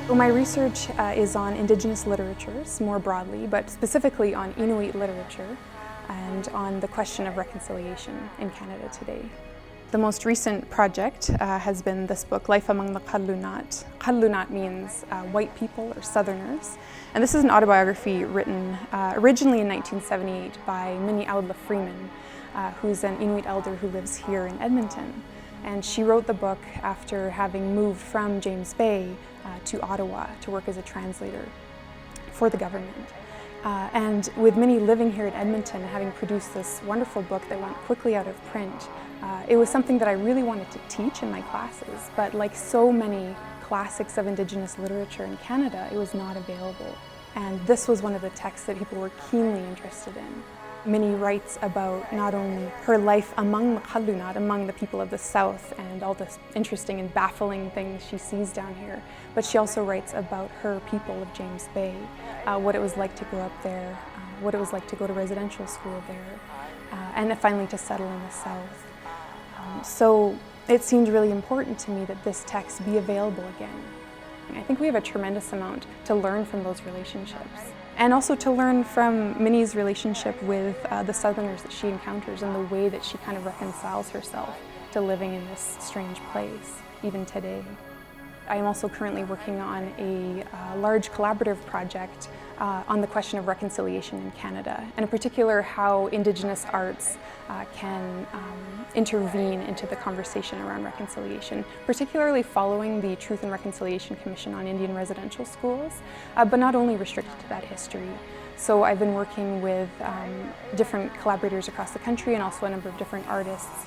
So my research is on Indigenous literatures more broadly, but specifically on Inuit literature and on the question of reconciliation in Canada today. The most recent project has been this book, Life Among the Qallunat. Qallunat means white people or Southerners. And this is an autobiography written originally in 1978 by Minnie Audla Freeman, who's an Inuit elder who lives here in Edmonton. And she wrote the book after having moved from James Bay to Ottawa to work as a translator for the government. And with Minnie living here in Edmonton and having produced this wonderful book that went quickly out of print, it was something that I really wanted to teach in my classes, but like so many classics of Indigenous literature in Canada, it was not available. And this was one of the texts that people were keenly interested in. Minnie writes about not only her life among the Qallunat, among the people of the South, and all the interesting and baffling things she sees down here, but she also writes about her people of James Bay, what it was like to grow up there, what it was like to go to residential school there, and finally to settle in the South. So it seemed really important to me that this text be available again. I think we have a tremendous amount to learn from those relationships, and also to learn from Minnie's relationship with the Southerners that she encounters and the way that she kind of reconciles herself to living in this strange place, even today. I am also currently working on a large collaborative project on the question of reconciliation in Canada, and in particular how Indigenous arts can intervene into the conversation around reconciliation, particularly following the Truth and Reconciliation Commission on Indian Residential Schools, but not only restricted to that history. So I've been working with different collaborators across the country and also a number of different artists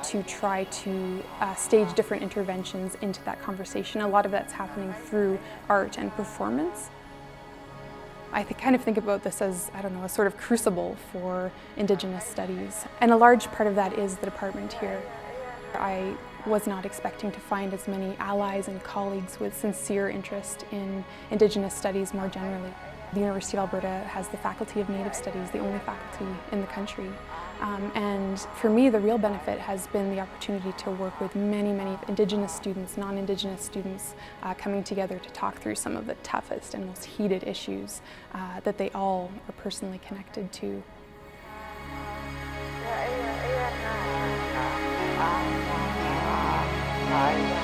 to try to stage different interventions into that conversation. A lot of that's happening through art and performance. I kind of think about this as, I don't know, a sort of crucible for Indigenous studies. And a large part of that is the department here. I was not expecting to find as many allies and colleagues with sincere interest in Indigenous studies more generally. The University of Alberta has the Faculty of Native Studies, the only faculty in the country. And for me, the real benefit has been the opportunity to work with many, many Indigenous students, non-Indigenous students, coming together to talk through some of the toughest and most heated issues that they all are personally connected to. Bye.